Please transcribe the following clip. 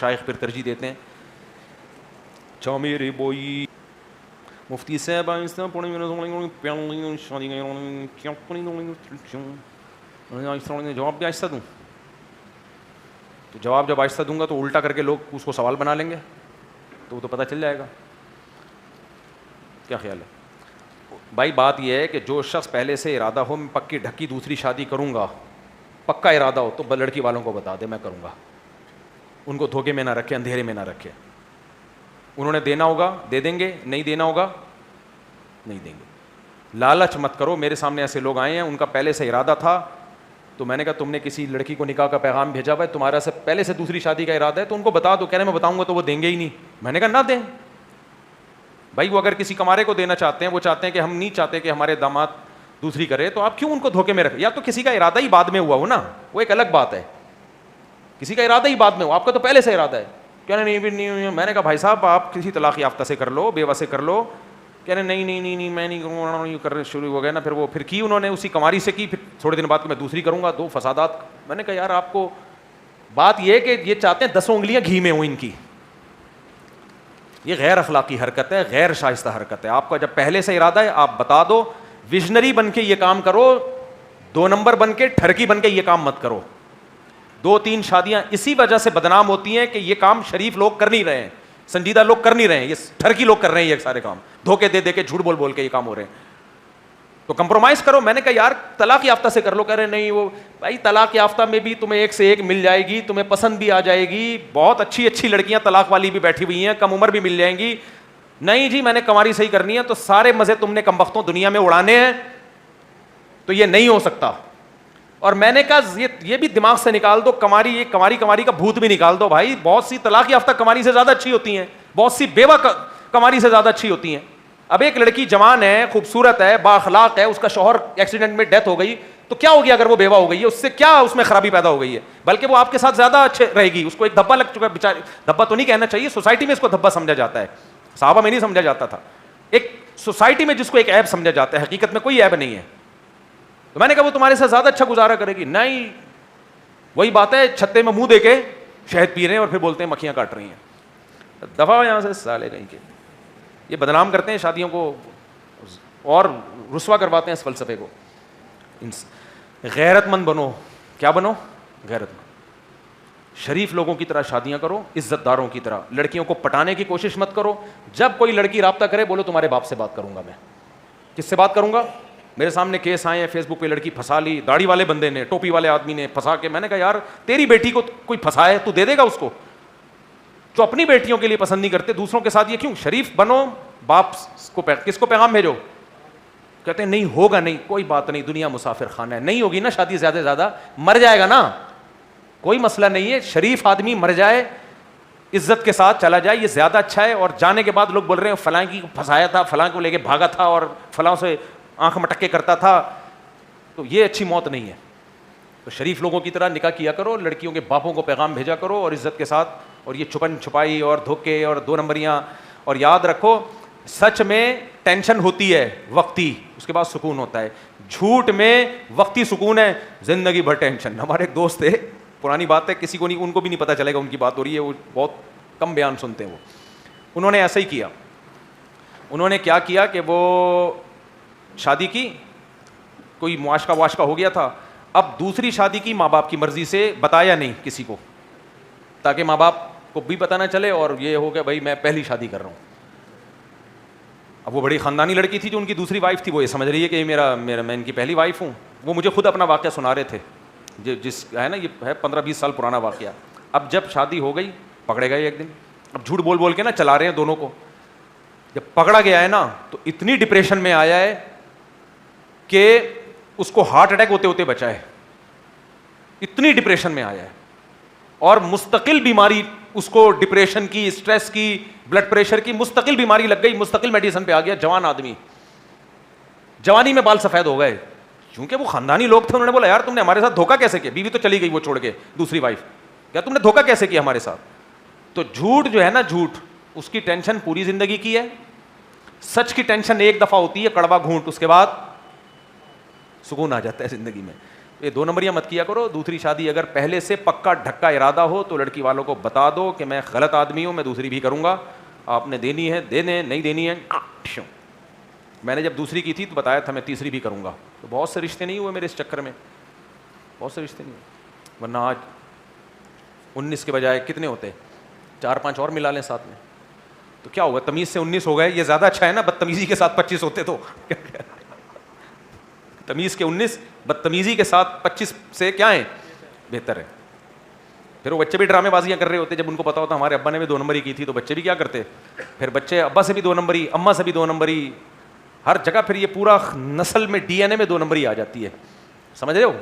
شائخ پھر ترجیح دیتے ہیں چا میرے بوئی مفتی صاحب جواب بھی آہستہ دوں تو جواب جب آہستہ دوں گا تو الٹا کر کے لوگ اس کو سوال بنا لیں گے تو وہ تو پتہ چل جائے گا. کیا خیال ہے بھائی؟ بات یہ ہے کہ جو شخص پہلے سے ارادہ ہو میں پکی ڈھکی دوسری شادی کروں گا, پکا ارادہ ہو تو لڑکی والوں کو بتا دے میں کروں گا, ان کو دھوکے میں نہ رکھے, اندھیرے میں نہ رکھے. انہوں نے دینا ہوگا دے دیں گے, نہیں دینا ہوگا نہیں دیں گے. لالچ مت کرو. میرے سامنے ایسے لوگ آئے ہیں ان کا پہلے سے ارادہ تھا تو میں نے کہا تم نے کسی لڑکی کو نکاح کا پیغام بھیجا ہوا ہے, تمہارا سے پہلے سے دوسری شادی کا ارادہ ہے تو ان کو بتا دو. کہہ رہے میں بتاؤں گا تو وہ دیں گے ہی نہیں. میں نے کہا نہ دیں بھائی. وہ اگر کسی کمارے کو دینا چاہتے ہیں, وہ چاہتے ہیں کہ ہم نہیں چاہتے کہ ہمارے داماد دوسری کرے, تو آپ کیوں ان کو دھوکے میں رکھیں؟ یا تو کسی کا ارادہ ہی بعد میں ہوا ہو نا, وہ ایک الگ بات ہے. کسی کا ارادہ ہی بعد میں ہو, آپ کا تو پہلے سے ارادہ ہے. کہنے نہیں بھی نہیں. میں نے کہا بھائی صاحب آپ کسی طلاق یافتہ سے کر لو, بیوہ سے کر لو. کہنے نہیں نہیں نہیں نہیں میں نہیں کروں, کرنے شروع ہو گئے نا. پھر وہ پھر کی انہوں نے اسی کماری سے کی, پھر تھوڑے دن بعد کہ میں دوسری کروں گا, 2 فسادات. میں نے کہا یار آپ کو بات یہ ہے کہ یہ چاہتے ہیں 10 انگلیاں گھی میں ہوں ان کی. یہ غیر اخلاقی حرکت ہے, غیر شائستہ حرکت ہے. آپ کا جب پہلے سے ارادہ ہے آپ بتا دو. ویژنری بن کے یہ کام کرو, 2 نمبر بن کے ٹھرکی بن کے یہ کام مت کرو. 2-3 شادیاں اسی وجہ سے بدنام ہوتی ہیں کہ یہ کام شریف لوگ کر نہیں رہے ہیں, سنجیدہ لوگ کر نہیں رہے ہیں, یہ ٹھرکی لوگ کر رہے ہیں. یہ سارے کام دھوکے دے دے کے جھوٹ بول بول کے یہ کام ہو رہے ہیں. تو کمپرومائز کرو. میں نے کہا یار طلاق یافتہ سے کر لو. کہہ رہے نہیں وہ بھائی طلاق یافتہ میں بھی تمہیں ایک سے ایک مل جائے گی, تمہیں پسند بھی آ جائے گی, بہت اچھی اچھی لڑکیاں طلاق والی بھی بیٹھی ہوئی ہیں, کم عمر بھی مل جائیں گی. نہیں جی میں نے کماری صحیح کرنی ہے. تو سارے مزے تم نے کم بختوں دنیا میں اڑانے ہیں, تو یہ نہیں ہو سکتا. اور میں نے کہا یہ بھی دماغ سے نکال دو. کماری یہ کماری کا بھوت بھی نکال دو بھائی. بہت سی طلاق یافتہ کماری سے زیادہ اچھی ہوتی ہیں, بہت سی بیوہ کماری سے زیادہ اچھی ہوتی ہیں. اب ایک لڑکی جوان ہے, خوبصورت ہے, با اخلاق ہے, اس کا شوہر ایکسیڈنٹ میں ڈیتھ ہو گئی, تو کیا ہو گیا اگر وہ بیوہ ہو گئی ہے؟ اس سے کیا اس میں خرابی پیدا ہو گئی ہے؟ بلکہ وہ آپ کے ساتھ زیادہ اچھے رہے گی. اس کو ایک دھبا لگ چکا ہے بیچاری. دھبا تو نہیں کہنا چاہیے, سوسائٹی میں اس کو دھبا سمجھا جاتا ہے, صحابہ میں نہیں سمجھا جاتا تھا. ایک سوسائٹی میں جس کو ایک عیب سمجھا جاتا ہے, حقیقت میں کوئی عیب نہیں ہے. تو میں نے کہا وہ تمہارے ساتھ زیادہ اچھا گزارا کرے گی. نہیں وہی بات ہے, چھتے میں منہ دے کے شہد پی رہے ہیں اور پھر بولتے ہیں مکھیاں کاٹ رہی ہیں. دفعہ ہو یہاں سے سالے کہیں کے. یہ بدنام کرتے ہیں شادیوں کو اور رسوا کرواتے ہیں اس فلسفے کو. غیرت مند بنو. کیا بنو؟ غیرت مند. شریف لوگوں کی طرح شادیاں کرو, عزت داروں کی طرح. لڑکیوں کو پٹانے کی کوشش مت کرو. جب کوئی لڑکی رابطہ کرے بولو تمہارے باپ سے بات کروں گا. میں کس سے بات کروں گا؟ میرے سامنے کیس آئے ہیں, فیس بک پہ لڑکی پھنسا لی, داڑھی والے بندے نے, ٹوپی والے آدمی نے پھنسا کے. میں نے کہا یار تیری بیٹی کو کوئی پھنسائے تو دے دے گا اس کو؟ جو اپنی بیٹیوں کے لیے پسند نہیں کرتے دوسروں کے ساتھ یہ کیوں؟ شریف بنو. باپ کو کس کو پیغام بھیجو؟ کہتے ہیں نہیں ہوگا. نہیں کوئی بات نہیں, دنیا مسافر خانہ ہے, نہیں ہوگی نا شادی. زیادہ سے زیادہ مر جائے گا نا, کوئی مسئلہ نہیں ہے. شریف آدمی مر جائے, عزت کے ساتھ چلا جائے, یہ زیادہ اچھا ہے. اور جانے کے بعد لوگ بول رہے ہیں فلاں کی پھنسایا تھا, فلاں کو لے کے بھاگا تھا اور فلاں سے آنکھ مٹکے کرتا تھا, تو یہ اچھی موت نہیں ہے. تو شریف لوگوں کی طرح نکاح کیا کرو, لڑکیوں کے باپوں کو پیغام بھیجا کرو اور عزت کے ساتھ. اور یہ چھپن چھپائی اور دھوکے اور 2 نمبریاں. اور یاد رکھو سچ میں ٹینشن ہوتی ہے وقتی, اس کے بعد سکون ہوتا ہے. جھوٹ میں وقتی سکون ہے, زندگی بھر ٹینشن. ہمارے ایک دوست تھے, پرانی بات ہے, کسی کو نہیں, ان کو بھی نہیں پتہ چلے گا ان کی بات ہو رہی ہے, وہ بہت کم بیان سنتے ہیں. انہوں نے ایسا ہی کیا. انہوں نے کیا کیا کہ وہ شادی کی, کوئی معاشقہ واشقہ ہو گیا تھا. اب دوسری شادی کی ماں باپ کی مرضی سے, بتایا نہیں کسی کو تاکہ ماں باپ کو بھی پتہ نہ چلے, اور یہ ہو کہ بھائی میں پہلی شادی کر رہا ہوں. اب وہ بڑی خاندانی لڑکی تھی جو ان کی دوسری وائف تھی, وہ یہ سمجھ رہی ہے کہ میں ان کی پہلی وائف ہوں. وہ مجھے خود اپنا واقعہ سنا رہے تھے, جس ہے نا, یہ ہے 15-20 سال پرانا واقعہ. اب جب شادی ہو گئی پکڑے گئے ایک دن. اب جھوٹ بول بول کے نا چلا رہے ہیں دونوں کو. جب پکڑا گیا ہے نا تو اتنی ڈپریشن میں آیا ہے کہ اس کو ہارٹ اٹیک ہوتے ہوتے بچا ہے. اتنی ڈپریشن میں آیا ہے, اور مستقل بیماری اس کو, ڈپریشن کی, اسٹریس کی, بلڈ پریشر کی مستقل بیماری لگ گئی, مستقل میڈیسن پہ آ گیا. جوان آدمی, جوانی میں بال سفید ہو گئے. چونکہ وہ خاندانی لوگ تھے, انہوں نے بولا یار تم نے ہمارے ساتھ دھوکہ کیسے کیا؟ بیوی تو چلی گئی وہ چھوڑ کے, دوسری وائف, کیا تم نے دھوکہ کیسے کیا ہمارے ساتھ؟ تو جھوٹ جو ہے نا, جھوٹ اس کی ٹینشن پوری زندگی کی ہے. سچ کی ٹینشن ایک دفعہ ہوتی ہے, کڑوا گھونٹ, اس کے بعد سکون آ جاتا ہے زندگی میں. یہ 2 نمبریاں مت کیا کرو. دوسری شادی اگر پہلے سے پکا ڈھکا ارادہ ہو تو لڑکی والوں کو بتا دو کہ میں غلط آدمی ہوں, میں دوسری بھی کروں گا, آپ نے دینی ہے دے دیں, نہیں دینی ہے. میں نے جب دوسری کی تھی تو بتایا تھا میں تیسری بھی کروں گا. تو بہت سے رشتے نہیں ہوئے میرے اس چکر میں, بہت سے رشتے نہیں ہوئے. ورنہ آج 19 کے بجائے کتنے ہوتے, 4-5 اور ملا لیں ساتھ میں, تو کیا ہوگا؟ تمیز سے 19 ہو گئے, یہ زیادہ اچھا ہے نا. بدتمیزی کے ساتھ 25 ہوتے تو تمیز کے 19, بدتمیزی کے ساتھ 25 سے کیا ہیں, بہتر ہے. پھر وہ بچے بھی ڈرامے بازیاں کر رہے ہوتے, جب ان کو پتا ہوتا ہمارے ابا نے بھی 2 نمبری کی تھی, تو بچے بھی کیا کرتے, پھر بچے ابا سے بھی 2 نمبری, اماں سے بھی 2 نمبری, ہر جگہ. پھر یہ پورا نسل میں ڈی این اے میں 2 نمبری آ جاتی ہے, سمجھ رہے ہو.